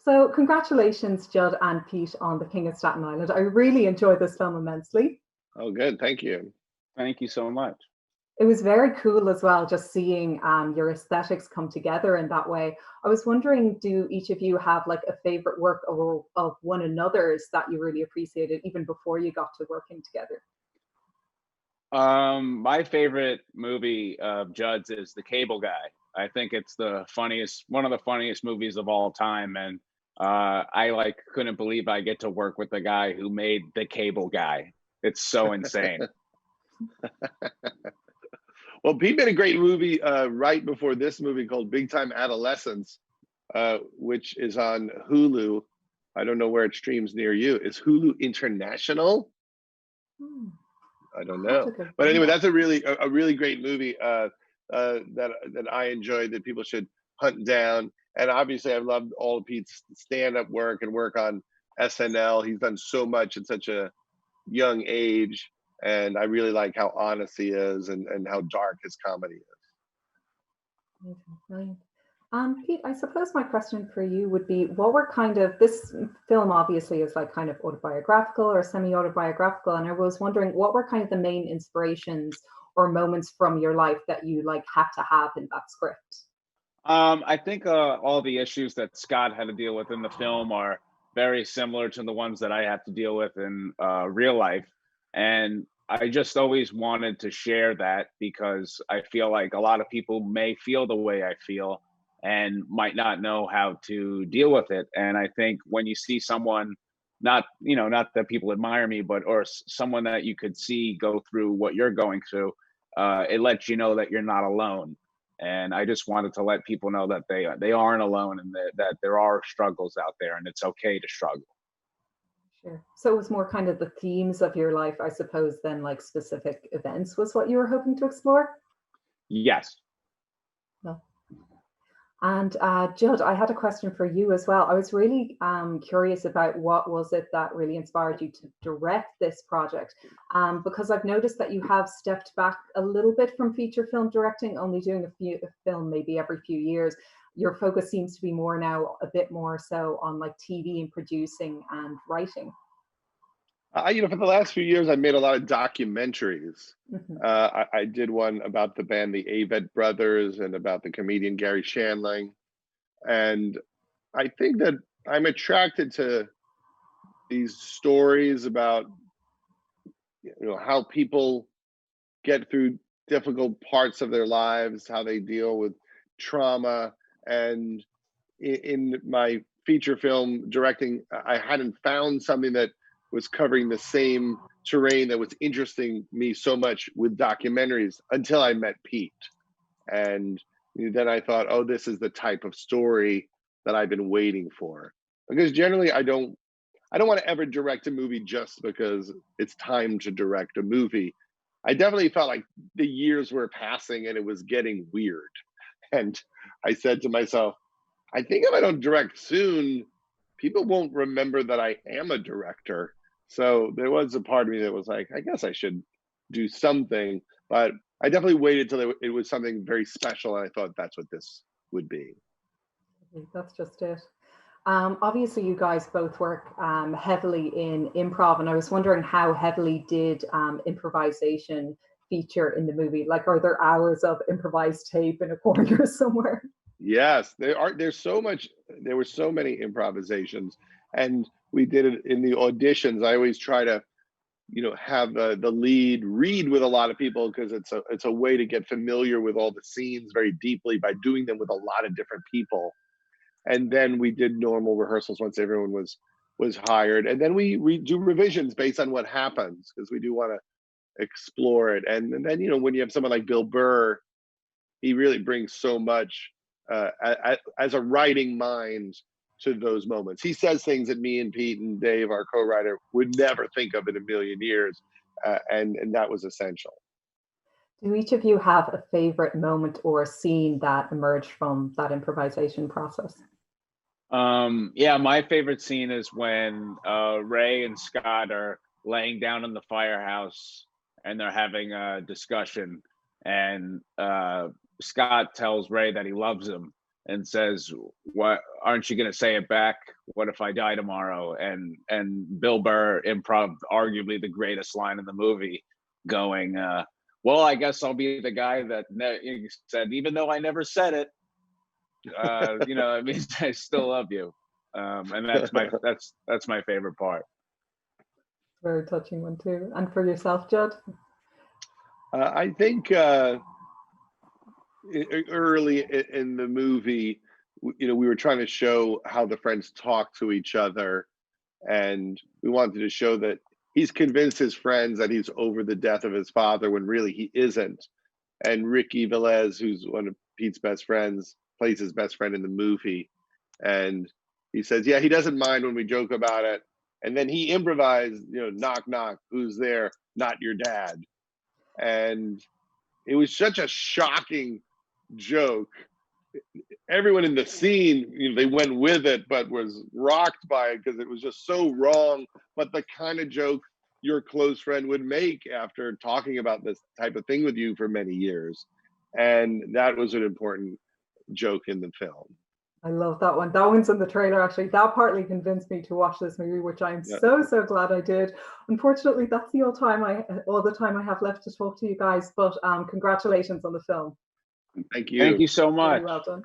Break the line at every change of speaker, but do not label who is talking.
So congratulations, Judd and Pete, on The King of Staten Island. I really enjoyed this film immensely.
Oh, good. Thank you.
Thank you so much.
It was very cool as well, just seeing your aesthetics come together in that way. I was wondering, do each of you have like a favorite work of one another's that you really appreciated even before you got to working together?
My favorite movie of Judd's is The Cable Guy. I think it's one of the funniest movies of all time, and I like couldn't believe I get to work with the guy who made The Cable Guy. It's so insane.
Well, Pete made a great movie right before this movie called Big Time Adolescence, which is on Hulu. I don't know where it streams near you. Is Hulu International? I don't know. But anyway, that's a really great movie that I enjoyed, that people should hunt down. And obviously, I've loved all of Pete's stand-up work and work on SNL. He's done so much at such a young age. And I really like how honest he is and how dark his comedy is.
Brilliant. Pete, I suppose my question for you would be, what were this film obviously is like kind of autobiographical or semi-autobiographical, and I was wondering what were kind of the main inspirations or moments from your life that you like had to have in that script?
I think all the issues that Scott had to deal with in the film are very similar to the ones that I have to deal with in real life. And I just always wanted to share that because I feel like a lot of people may feel the way I feel and might not know how to deal with it. And I think when you see someone, not that people admire me, or someone that you could see go through what you're going through, it lets you know that you're not alone. And I just wanted to let people know that they aren't alone, and that there are struggles out there, and it's okay to struggle.
Sure. So it was more kind of the themes of your life, I suppose, than like specific events was what you were hoping to explore?
Yes.
No. And Judd, I had a question for you as well. I was really curious about what was it that really inspired you to direct this project? Because I've noticed that you have stepped back a little bit from feature film directing, only doing a film maybe every few years. Your focus seems to be more now, a bit more so on like TV and producing and writing.
For the last few years, I made a lot of documentaries.
Mm-hmm.
I did one about the band, the Avett Brothers, and about the comedian Gary Shandling. And I think that I'm attracted to these stories about, how people get through difficult parts of their lives, how they deal with trauma. And in my feature film directing, I hadn't found something that was covering the same terrain that was interesting me so much with documentaries until I met Pete. And then I thought, oh, this is the type of story that I've been waiting for. Because generally I don't want to ever direct a movie just because it's time to direct a movie. I definitely felt like the years were passing and it was getting weird. And I said to myself, I think if I don't direct soon, people won't remember that I am a director. So there was a part of me that was like, I guess I should do something. But I definitely waited till it was something very special. And I thought that's what this would be.
That's just it. Obviously, you guys both work heavily in improv, and I was wondering how heavily did improvisation feature in the movie? Like, are there hours of improvised tape in a corner somewhere?
Yes, there were so many improvisations, and we did it in the auditions. I always try to, have the lead read with a lot of people, because it's a way to get familiar with all the scenes very deeply by doing them with a lot of different people. And then we did normal rehearsals once everyone was hired, and then we do revisions based on what happens, because we do want to explore it. And then when you have someone like Bill Burr, he really brings so much as a writing mind to those moments. He says things that me and Pete and Dave, our co-writer, would never think of in a million years, and that was essential.
Do each of you have a favorite moment or a scene that emerged from that improvisation process?
Yeah, my favorite scene is when Ray and Scott are laying down in the firehouse and they're having a discussion, and Scott tells Ray that he loves him, and says, "What aren't you going to say it back? What if I die tomorrow?" And Bill Burr improv arguably the greatest line in the movie, going, "Well, I guess I'll be the guy that said, even though I never said it, it means I still love you." And that's my favorite part.
Very touching one too. And for yourself, Judd?
I think early in the movie, we were trying to show how the friends talk to each other, and we wanted to show that he's convinced his friends that he's over the death of his father when really he isn't. And Ricky Velez, who's one of Pete's best friends, plays his best friend in the movie, and he says, yeah, he doesn't mind when we joke about it. And then he improvised, knock, knock, who's there? Not your dad. And it was such a shocking joke. Everyone in the scene, they went with it, but was rocked by it because it was just so wrong. But the kind of joke your close friend would make after talking about this type of thing with you for many years. And that was an important joke in the film.
I love that one. That one's in the trailer, actually. That partly convinced me to watch this movie, which I'm so glad I did. Unfortunately, that's all the time I have left to talk to you guys, but congratulations on the film.
Thank you.
Thank you so much.
Very well done.